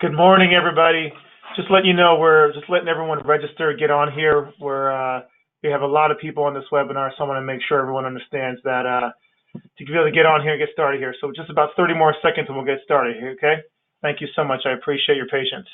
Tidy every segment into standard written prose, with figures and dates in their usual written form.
Good morning, everybody. Just letting you know, we're just letting everyone register, get on here. We have a lot of people on this webinar, so I want to make sure everyone understands that to be able to get on here and get started here. So just about 30 more seconds and we'll get started here, okay? Thank you so much. I appreciate your patience.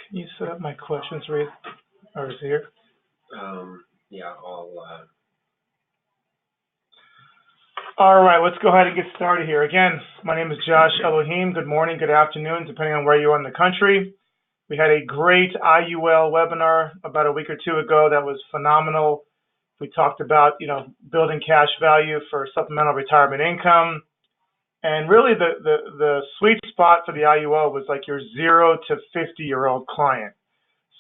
Can you set up my questions, Reed? Or is it here? Yeah, All right, let's go ahead and get started here. Again, my name is Josh Elohim. Good morning, good afternoon, depending on where you are in the country. We had a great IUL webinar about a week or two ago that was phenomenal. We talked about, building cash value for supplemental retirement income. And really the sweet spot for the IUL was like your 0 to 50-year-old client.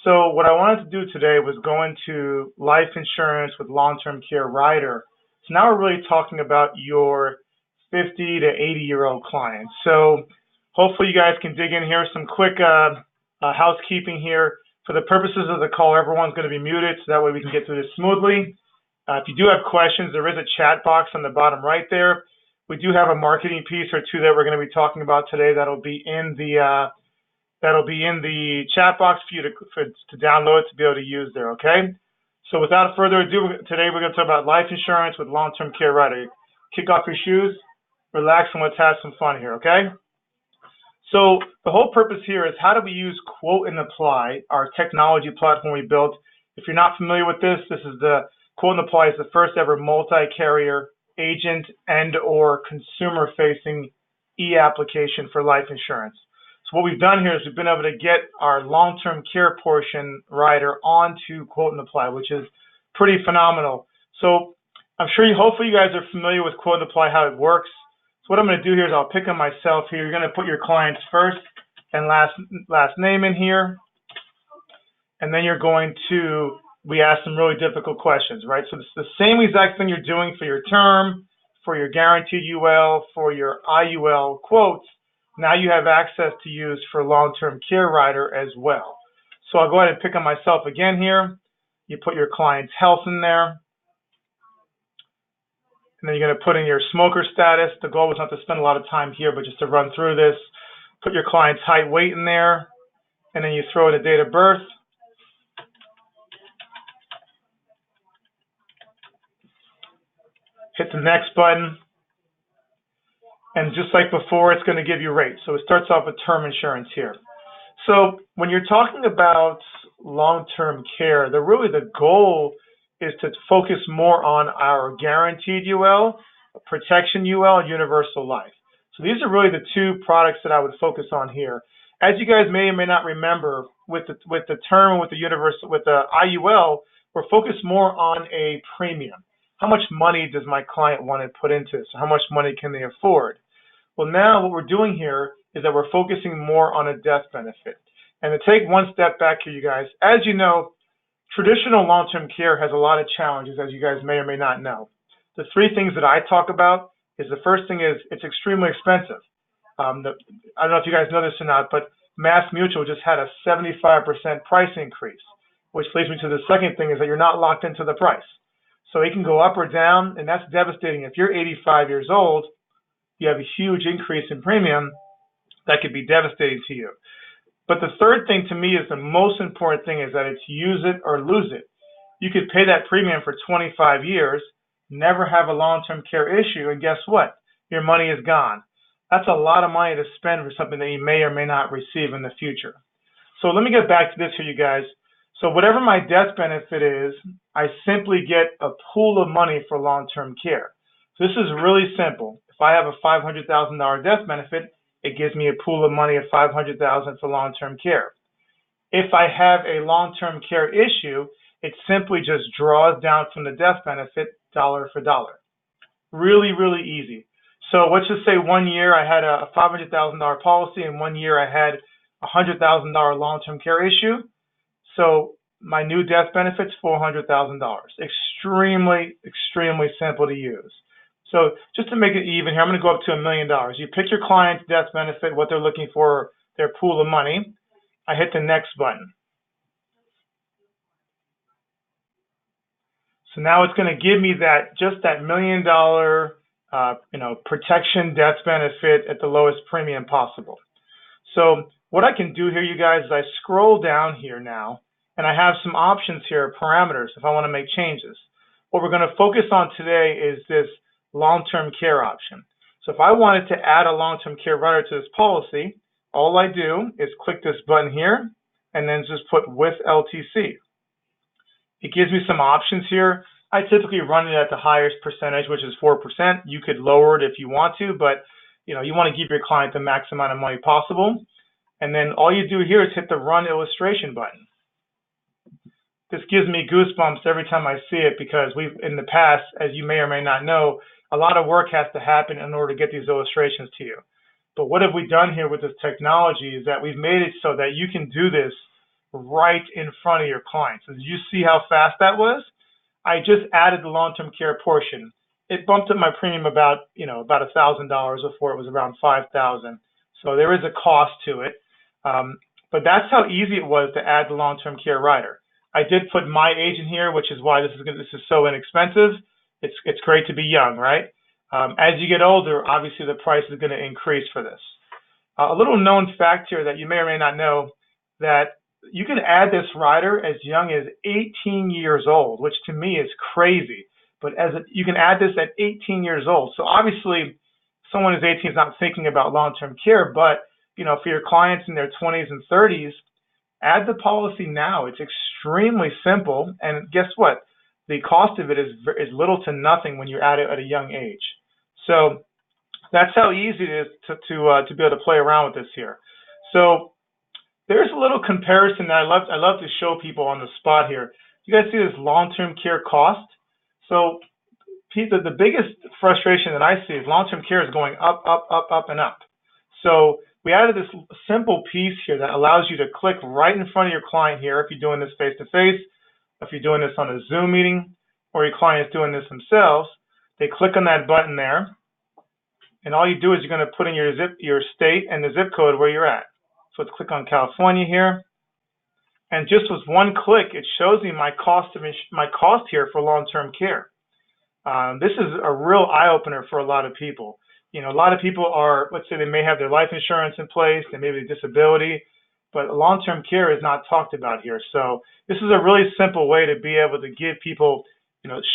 So what I wanted to do today was go into life insurance with long-term care rider. So now we're really talking about your 50 to 80-year-old clients. So hopefully you guys can dig in here. Some quick housekeeping here. For the purposes of the call, everyone's going to be muted, so that way we can get through this smoothly. If you do have questions, there is a chat box on the bottom right there. We do have a marketing piece or two that we're going to be talking about today. That'll be in the chat box for you to download to be able to use there. Okay. So without further ado, today we're going to talk about life insurance with long-term care rider. Kick off your shoes, relax, and let's have some fun here. Okay. So the whole purpose here is how do we use Quote and Apply, our technology platform we built. If you're not familiar with this, this is the Quote and Apply is the first ever multi-carrier agent and or consumer-facing e-application for life insurance. So what we've done here is we've been able to get our long-term care portion rider onto Quote and Apply, which is pretty phenomenal. So I'm sure hopefully you guys are familiar with Quote and Apply, how it works. So what I'm going to do here is I'll pick on myself here. You're going to put your client's first and last name in here, and then you're going to we ask some really difficult questions, right? So it's the same exact thing you're doing for your term, for your guaranteed UL, for your IUL quotes. Now you have access to use for long-term care rider as well. So I'll go ahead and pick on myself again here. You put your client's health in there. And then you're going to put in your smoker status. The goal was not to spend a lot of time here, but just to run through this. Put your client's height, weight in there. And then you throw in a date of birth. Hit the next button, and just like before, it's going to give you rates. So it starts off with term insurance here. So when you're talking about long-term care, the goal is to focus more on our guaranteed UL, protection UL, and universal life. So these are really the two products that I would focus on here. As you guys may or may not remember, with the term, with the IUL, we're focused more on a premium. How much money does my client want to put into this? How much money can they afford? Well, now what we're doing here is that we're focusing more on a death benefit. And to take one step back here, you guys, as you know, traditional long-term care has a lot of challenges, as you guys may or may not know. The three things that I talk about is the first thing is it's extremely expensive. I don't know if you guys know this or not, but Mass Mutual just had a 75% price increase, which leads me to the second thing is that you're not locked into the price. So it can go up or down, and that's devastating. If you're 85 years old, you have a huge increase in premium, that could be devastating to you. But the third thing to me is the most important thing is that it's use it or lose it. You could pay that premium for 25 years, never have a long-term care issue, and guess what? Your money is gone. That's a lot of money to spend for something that you may or may not receive in the future. So let me get back to this for you guys. So whatever my death benefit is, I simply get a pool of money for long-term care. So this is really simple. If I have a $500,000 death benefit, it gives me a pool of money of $500,000 for long-term care. If I have a long-term care issue, it simply just draws down from the death benefit dollar for dollar. Really, really easy. So let's just say 1 year I had a $500,000 policy and 1 year I had $100,000 long-term care issue. So my new death benefit's $400,000. Extremely, extremely simple to use. So just to make it even here, I'm going to go up to $1 million. You pick your client's death benefit, what they're looking for, their pool of money. I hit the next button. So now it's going to give me just that $1 million, protection death benefit at the lowest premium possible. So what I can do here, you guys, is I scroll down here now, and I have some options here, parameters, if I want to make changes. What we're going to focus on today is this long-term care option. So if I wanted to add a long-term care rider to this policy, all I do is click this button here, and then just put with LTC. It gives me some options here. I typically run it at the highest percentage, which is 4%. You could lower it if you want to, but you want to give your client the max amount of money possible. And then all you do here is hit the Run Illustration button. This gives me goosebumps every time I see it because in the past, as you may or may not know, a lot of work has to happen in order to get these illustrations to you. But what have we done here with this technology is that we've made it so that you can do this right in front of your clients. Did you see how fast that was? I just added the long-term care portion. It bumped up my premium about $1,000 before it was around $5,000. So there is a cost to it. But that's how easy it was to add the long-term care rider. I did put my age in here, which is why this is so inexpensive. It's great to be young, right? As you get older, obviously the price is going to increase for this. A little known fact here that you may or may not know, that you can add this rider as young as 18 years old, which to me is crazy. But you can add this at 18 years old. So obviously, someone who's 18 is not thinking about long-term care, but for your clients in their 20s and 30s, add the policy now. It's extremely simple, and guess what? The cost of it is little to nothing when you add it at a young age. So that's how easy it is to be able to play around with this here. So there's a little comparison that I love to show people on the spot here. You guys see this long-term care cost? So the biggest frustration that I see is long-term care is going up, up, up, up, and up. So we added this simple piece here that allows you to click right in front of your client here if you're doing this face-to-face, if you're doing this on a Zoom meeting, or your client is doing this themselves. They click on that button there, and all you do is you're going to put in your state and the zip code where you're at. So let's click on California here, and just with one click, it shows me my cost here for long-term care. This is a real eye-opener for a lot of people. A lot of people let's say they may have their life insurance in place, they may have a disability, but long-term care is not talked about here. So this is a really simple way to be able to give people,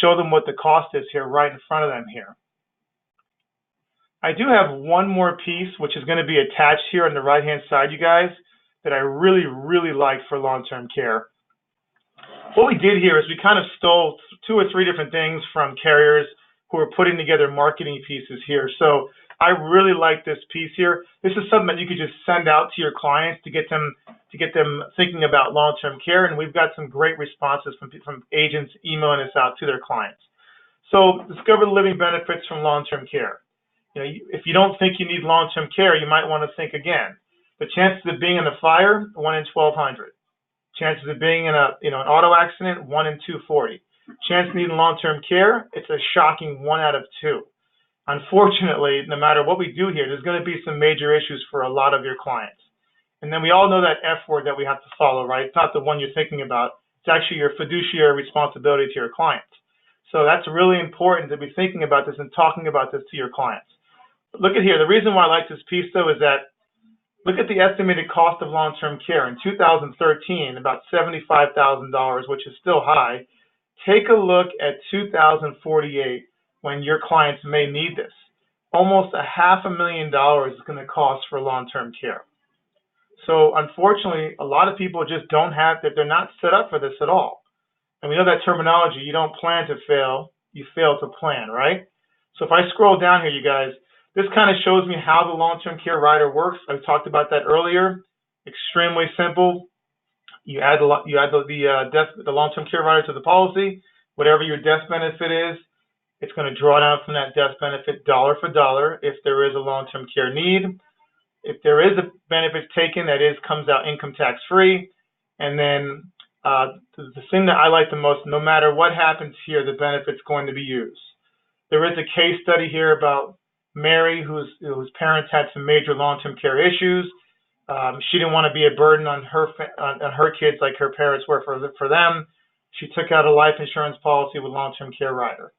show them what the cost is here right in front of them here. I do have one more piece, which is going to be attached here on the right-hand side, you guys, that I really, really like for long-term care. What we did here is we kind of stole 2 or 3 different things from carriers who are putting together marketing pieces here. So I really like this piece here. This is something that you could just send out to your clients to get them thinking about long-term care, and we've got some great responses from agents emailing this out to their clients. So discover the living benefits from long-term care. If you don't think you need long-term care, you might want to think again. The chances of being in a fire, 1 in 1,200. Chances of being in an auto accident, 1 in 240. Chance of needing long-term care, it's a shocking 1 out of 2. Unfortunately, no matter what we do here, there's going to be some major issues for a lot of your clients. And then we all know that F word that we have to follow, right? It's not the one you're thinking about. It's actually your fiduciary responsibility to your clients. So that's really important to be thinking about this and talking about this to your clients. Look at here. The reason why I like this piece, though, is that look at the estimated cost of long-term care. In 2013, about $75,000, which is still high. Take a look at 2048 when your clients may need this. Almost $500,000 is going to cost for long-term care. So unfortunately, a lot of people just they're not set up for this at all. And we know that terminology, you don't plan to fail, you fail to plan, right? So if I scroll down here, you guys, this kind of shows me how the long-term care rider works. I talked about that earlier. Extremely simple. You add the long-term care rider to the policy. Whatever your death benefit is, it's going to draw down from that death benefit dollar for dollar if there is a long-term care need. if there is a benefit taken, that comes out income tax free. And then the thing that I like the most, no matter what happens here, the benefit's going to be used. There is a case study here about Mary, whose parents had some major long-term care issues. She didn't want to be a burden on her kids like her parents were for them. She took out a life insurance policy with long-term care rider.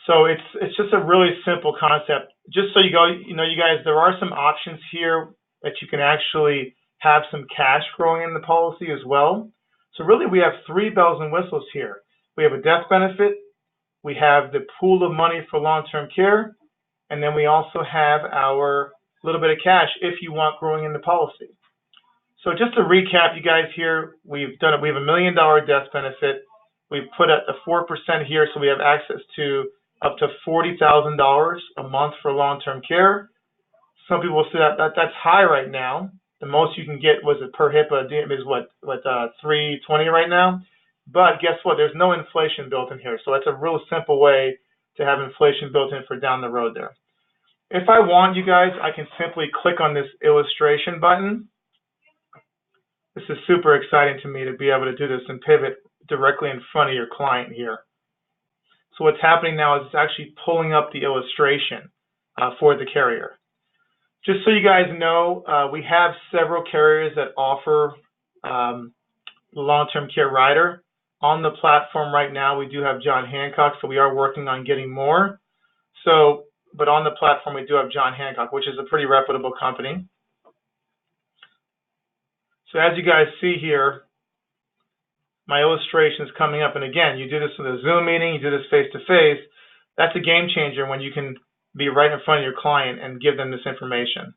So it's just a really simple concept. Just so you guys, there are some options here that you can actually have some cash growing in the policy as well. So really, we have 3 bells and whistles here. We have a death benefit, we have the pool of money for long-term care, and then we also have our little bit of cash if you want growing in the policy. So just to recap, you guys here, we have a $1 million death benefit. We've put at the 4% here, so we have access to up to $40,000 a month for long-term care. Some people will say that's high right now. The most you can get was per HIPAA is what $320 right now. But guess what? There's no inflation built in here, so it's a real simple way to have inflation built in for down the road there. If I want, you guys, I can simply click on this illustration button. This is super exciting to me to be able to do this and pivot directly in front of your client here. So what's happening now is it's actually pulling up the illustration for the carrier. Just so you guys know, we have several carriers that offer the long-term care rider. On the platform right now, we do have John Hancock, so we are working on getting more. But on the platform, we do have John Hancock, which is a pretty reputable company. So as you guys see here, my illustration is coming up. And again, you do this with a Zoom meeting, you do this face-to-face. That's a game changer when you can be right in front of your client and give them this information.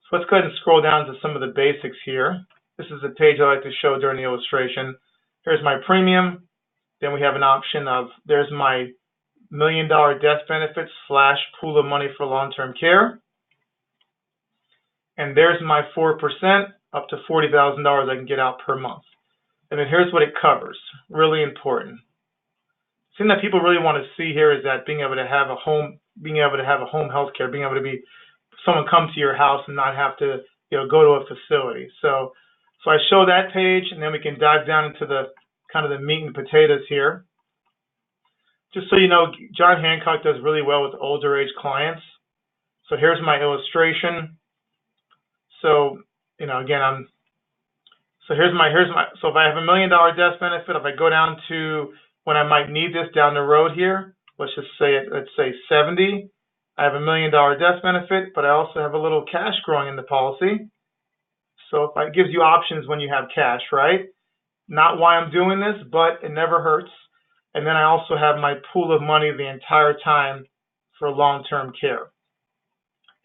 So let's go ahead and scroll down to some of the basics here. This is a page I like to show during the illustration. Here's my premium. Then we have an option of, there's my $1 million death benefit / pool of money for long-term care. And there's my 4%, up to $40,000 I can get out per month. And then here's what it covers, really important. The thing that people really want to see here is that being able to have a home health care, being able to be someone come to your house and not have to go to a facility. So I show that page, and then we can dive down into the kind of the meat and potatoes here. Just so you know, John Hancock does really well with older age clients. So here's my illustration. So again, so if I have $1 million death benefit, if I go down to when I might need this down the road here, let's say 70, I have $1 million death benefit, but I also have a little cash growing in the policy. So it gives you options when you have cash, right? Not why I'm doing this, but it never hurts. And then I also have my pool of money the entire time for long-term care.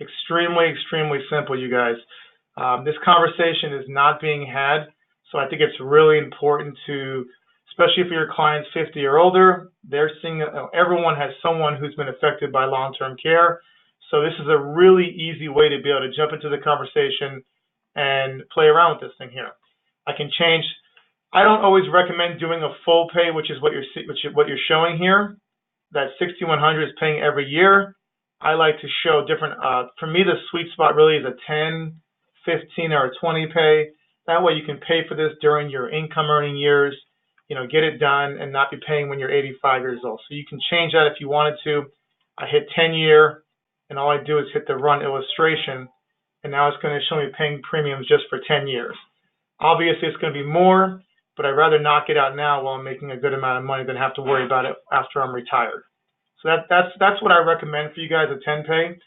Extremely, extremely simple, you guys. This conversation is not being had, so I think it's really important to, especially if your client's 50 or older, they're seeing everyone has someone who's been affected by long-term care. So this is a really easy way to be able to jump into the conversation and play around with this thing here. I don't always recommend doing a full pay, which is what you're showing here. That $6,100 is paying every year. I like to show different. For me, the sweet spot really is a 10, 15, or a 20 pay. That way, you can pay for this during your income earning years. Get it done and not be paying when you're 85 years old. So you can change that if you wanted to. I hit 10-year, and all I do is hit the run illustration, and now it's going to show me paying premiums just for 10 years. Obviously, it's going to be more, but I'd rather knock it out now while I'm making a good amount of money than have to worry about it after I'm retired. So that's what I recommend for you guys, a 10 pay.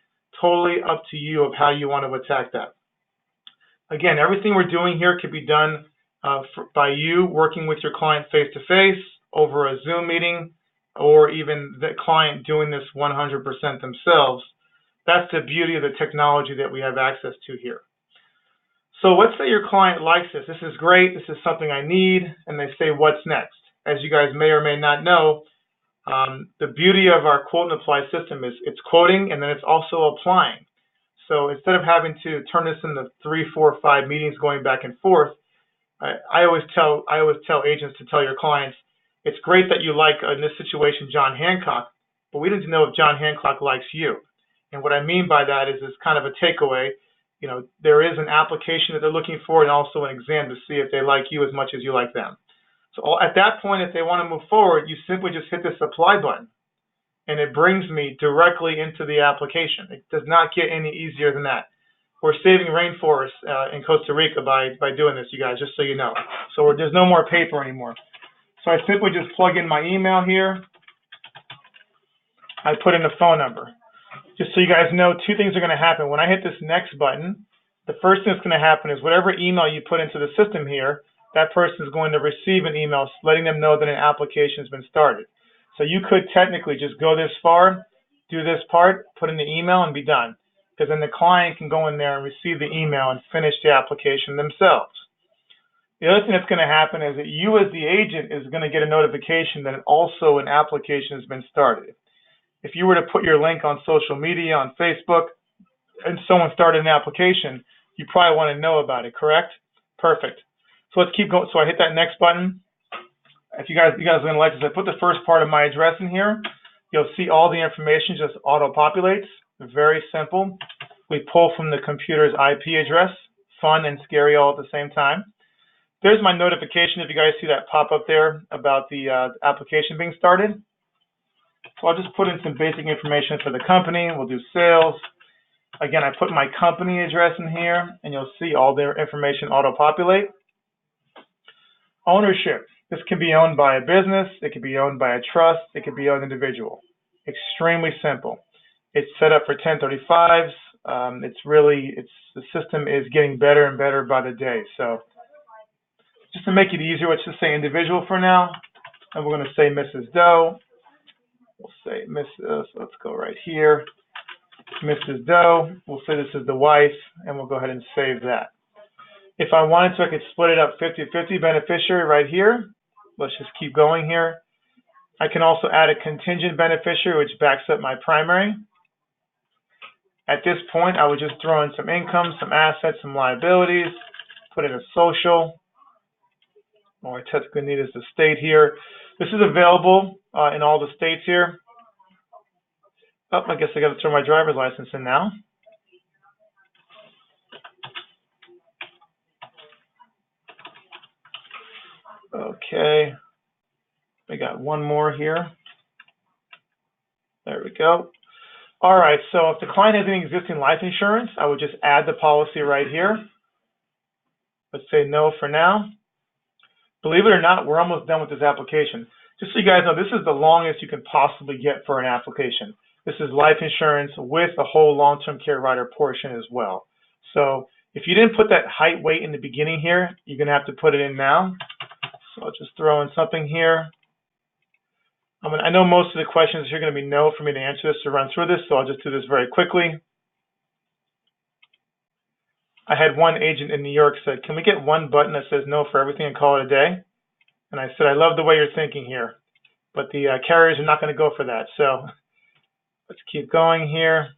Totally up to you of how you want to attack that. Again, everything we're doing here could be done by you working with your client face-to-face, over a Zoom meeting, or even the client doing this 100% themselves. That's the beauty of the technology that we have access to here. So let's say your client likes this. This is great. This is something I need. And they say, what's next? As you guys may or may not know, the beauty of our quote and apply system is it's quoting and then it's also applying. So instead of having to turn this into 3, 4, 5 meetings going back and forth, I always tell agents to tell your clients, it's great that you like, in this situation, John Hancock, but we need to know if John Hancock likes you. And what I mean by that is kind of a takeaway. there is an application that they're looking for and also an exam to see if they like you as much as you like them. So at that point, if they want to move forward, you simply just hit this apply button, and it brings me directly into the application. It does not get any easier than that. We're saving rainforests in Costa Rica by doing this, you guys, just so you know. So there's no more paper anymore. So I simply just plug in my email here. I put in a phone number. Just so you guys know, two things are going to happen. When I hit this next button, the first thing that's going to happen is whatever email you put into the system here, that person is going to receive an email letting them know that an application has been started. So you could technically just go this far, do this part, put in the email, and be done. Because then the client can go in there and receive the email and finish the application themselves. The other thing that's going to happen is that you as the agent is going to get a notification that also an application has been started. If you were to put your link on social media, on Facebook, and someone started an application, you probably want to know about it, correct? Perfect. So let's keep going. So I hit that next button. If you guys are going to like this, I put the first part of my address in here. You'll see all the information just auto-populates. Very simple. We pull from the computer's IP address. Fun and scary all at the same time. There's my notification if you guys see that pop up there about the application being started. So I'll just put in some basic information for the company. We'll do sales. Again, I put my company address in here, and you'll see all the information auto-populate. Ownership. This can be owned by a business. It can be owned by a trust. It can be owned individual. Extremely simple. It's set up for 1035s. The system is getting better and better by the day. So just to make it easier, let's just say individual for now. And we're going to say Mrs. Doe. We'll say Mrs. Let's go right here. Mrs. Doe. We'll say this is the wife, and we'll go ahead and save that. If I wanted to, I could split it up 50-50 beneficiary right here. Let's just keep going here. I can also add a contingent beneficiary, which backs up my primary. At this point, I would just throw in some income, some assets, some liabilities, put in a social. All I technically need is the state here. This is available in all the states here. Oh, I guess I got to throw my driver's license in now. Okay. We got one more here. There we go. All right, so if the client has any existing life insurance, I would just add the policy right here. Let's say no for now. Believe it or not, we're almost done with this application. Just so you guys know, this is the longest you can possibly get for an application. This is life insurance with a whole long-term care rider portion as well. So if you didn't put that height weight in the beginning here, you're going to have to put it in now. So I'll just throw in something here. I know most of the questions are going to be no for me to answer this to run through this, so I'll just do this very quickly. I had one agent in New York said, can we get one button that says no for everything and call it a day? And I said, I love the way you're thinking here, but the carriers are not going to go for that. So let's keep going here.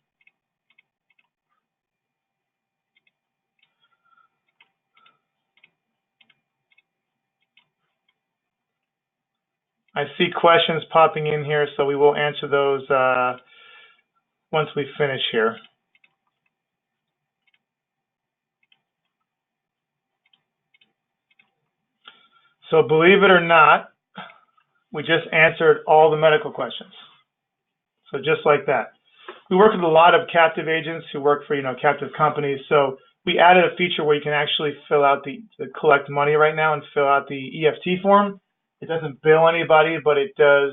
I see questions popping in here, so we will answer those once we finish here. So believe it or not, we just answered all the medical questions. So just like that. We work with a lot of captive agents who work for, captive companies. So we added a feature where you can actually fill out the collect money right now and fill out the EFT form. It doesn't bill anybody, but it does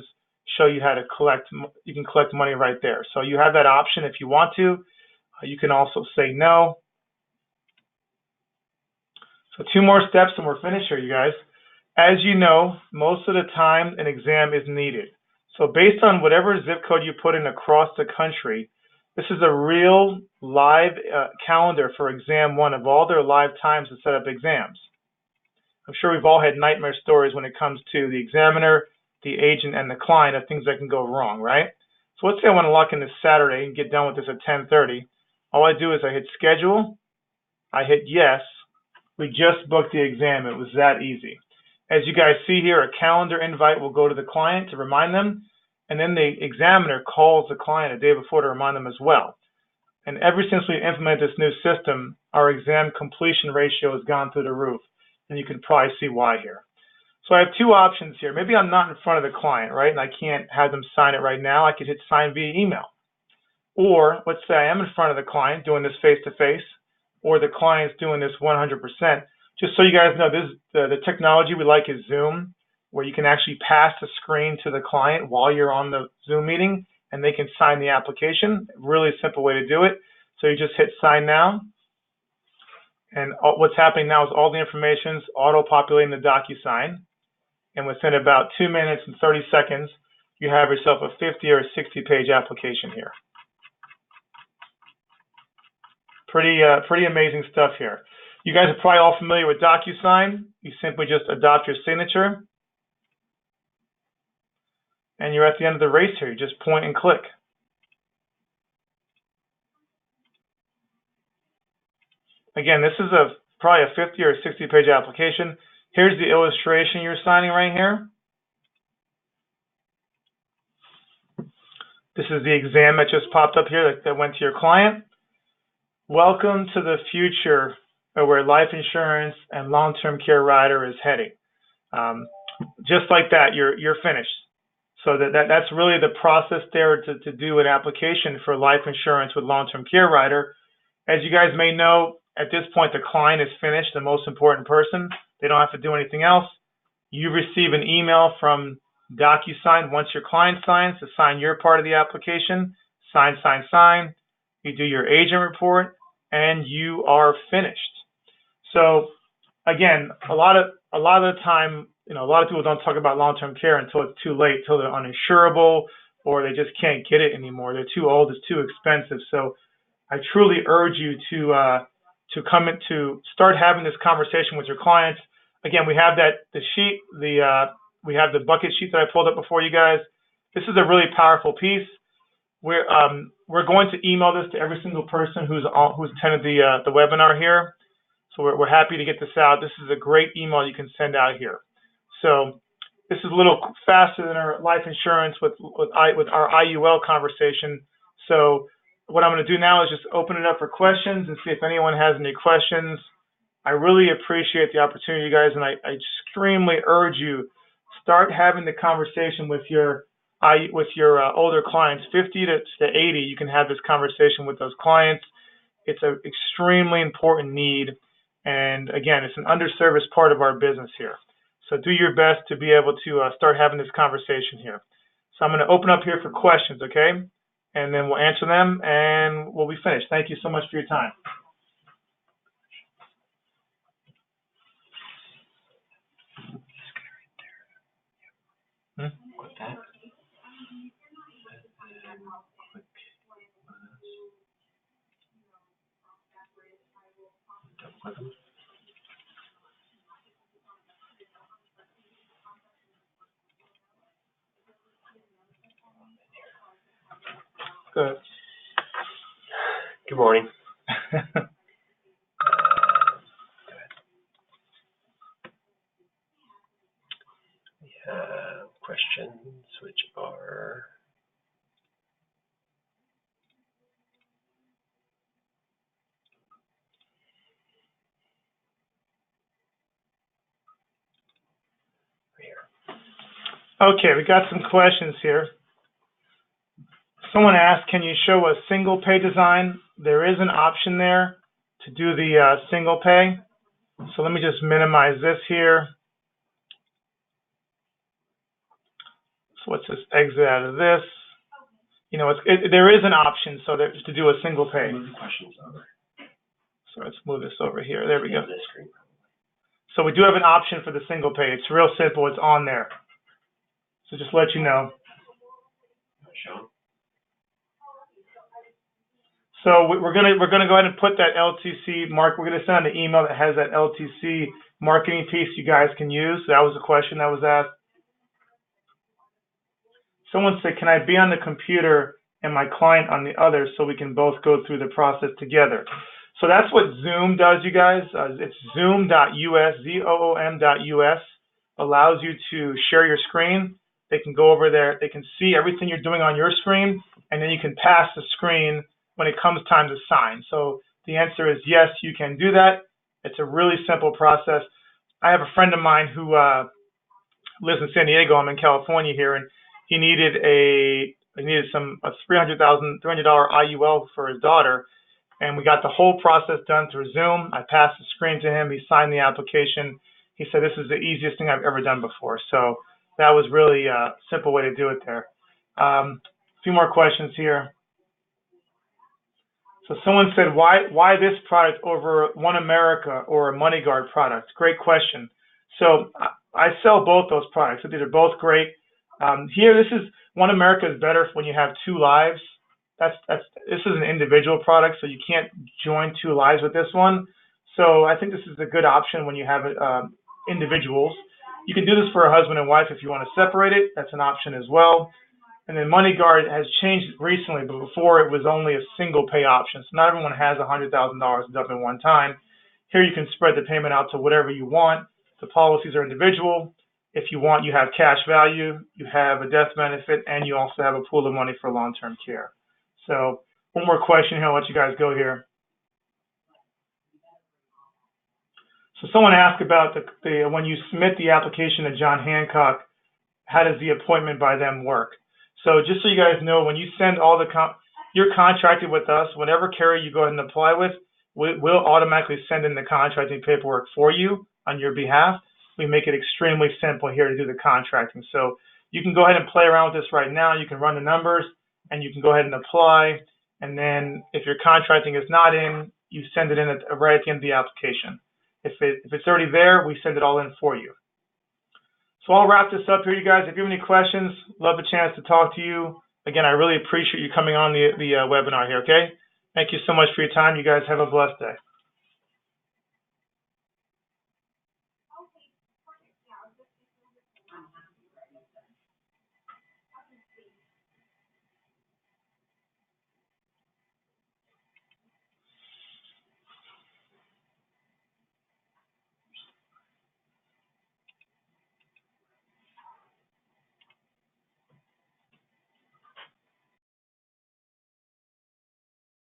show you how to collect. You can collect money right there. So you have that option if you want to. You can also say no. So 2 more steps and we're finished here, you guys. As you know, most of the time an exam is needed. So based on whatever zip code you put in across the country, this is a real live calendar for exam 1 of all their live times to set up exams. I'm sure we've all had nightmare stories when it comes to the examiner, the agent, and the client of things that can go wrong, right? So let's say I want to lock in this Saturday and get done with this at 10:30. All I do is I hit schedule, I hit yes, we just booked the exam. It was that easy. As you guys see here, a calendar invite will go to the client to remind them, and then the examiner calls the client a day before to remind them as well. And ever since we implemented this new system, our exam completion ratio has gone through the roof. And you can probably see why here. So I have two options here. Maybe I'm not in front of the client, right? And I can't have them sign it right now. I could hit sign via email. Or let's say I am in front of the client doing this face-to-face, or the client's doing this 100%. Just so you guys know, this the technology we like is Zoom, where you can actually pass the screen to the client while you're on the Zoom meeting, and they can sign the application. Really simple way to do it. So you just hit sign now. And what's happening now is all the information's auto-populating the DocuSign. And within about 2 minutes and 30 seconds, you have yourself a 50 or 60-page application here. Pretty amazing stuff here. You guys are probably all familiar with DocuSign. You simply just adopt your signature. And you're at the end of the race here. You just point and click. Again, this is probably a 50 or 60-page application. Here's the illustration you're signing right here. This is the exam that just popped up here that went to your client. Welcome to the future of where life insurance and long-term care rider is heading. Just like that, you're finished. So that's really the process there to do an application for life insurance with long-term care rider. As you guys may know, at this point, the client is finished, the most important person. They don't have to do anything else. You receive an email from DocuSign once your client signs to sign your part of the application. Sign, sign, sign. You do your agent report, and you are finished. So again, a lot of the time, a lot of people don't talk about long-term care until it's too late, until they're uninsurable or they just can't get it anymore. They're too old, it's too expensive. So I truly urge you to start having this conversation with your clients. Again, we have the sheet, we have the bucket sheet that I pulled up before you guys. This is a really powerful piece. We're going to email this to every single person who's attended the webinar here. So we're happy to get this out. This is a great email you can send out here. So this is a little faster than our life insurance with our IUL conversation. So what I'm going to do now is just open it up for questions and see if anyone has any questions. I really appreciate the opportunity, you guys, and I extremely urge you, start having the conversation with your older clients. 50 to 80, you can have this conversation with those clients. It's an extremely important need, and again, it's an underserviced part of our business here. So do your best to be able to start having this conversation here. So I'm going to open up here for questions, okay? And then we'll answer them, and we'll be finished. Thank you so much for your time. Click that. Click them. Good. Good morning. We have questions which are here. Okay, we got some questions here. Someone asked, can you show a single pay design? There is an option there to do the single pay. So let me just minimize this here. So let's just exit out of this. There is an option so that to do a single pay. Move the questions over. So let's move this over here. There we go. This screen. So we do have an option for the single pay. It's real simple. It's on there. So just let you know. Show. So we're gonna go ahead and put that LTC mark. We're gonna send an email that has that LTC marketing piece you guys can use. That was a question that was asked. Someone said, can I be on the computer and my client on the other so we can both go through the process together? So that's what Zoom does, you guys. It's zoom.us, zoom.us, allows you to share your screen. They can go over there. They can see everything you're doing on your screen, and then you can pass the screen when it comes time to sign. So the answer is yes, you can do that. It's a really simple process. I have a friend of mine who lives in San Diego. I'm in California here, and he needed a $300,000 IUL for his daughter, and we got the whole process done through Zoom. I passed the screen to him. He signed the application. He said, this is the easiest thing I've ever done before. So that was really a simple way to do it there. A few more questions here. So someone said, why this product over One America or a MoneyGuard product? Great question. So I sell both those products. So these are both great. Here, One America is better when you have 2 lives. This is an individual product, so you can't join 2 lives with this one. So I think this is a good option when you have individuals. You can do this for a husband and wife if you want to separate it. That's an option as well. And then MoneyGuard has changed recently, but before it was only a single pay option. So not everyone has $100,000 up in one time. Here you can spread the payment out to whatever you want. The policies are individual. If you want, you have cash value, you have a death benefit, and you also have a pool of money for long-term care. So one more question here. I'll let you guys go here. So someone asked about when you submit the application to John Hancock, how does the appointment by them work? So just so you guys know, when you send all you're contracted with us, whatever carrier you go ahead and apply with, we'll automatically send in the contracting paperwork for you on your behalf. We make it extremely simple here to do the contracting. So you can go ahead and play around with this right now. You can run the numbers and you can go ahead and apply. And then if your contracting is not in, you send it in right at the end of the application. If it's already there, we send it all in for you. So I'll wrap this up here, you guys. If you have any questions, love the chance to talk to you. Again, I really appreciate you coming on the webinar here, okay? Thank you so much for your time. You guys have a blessed day.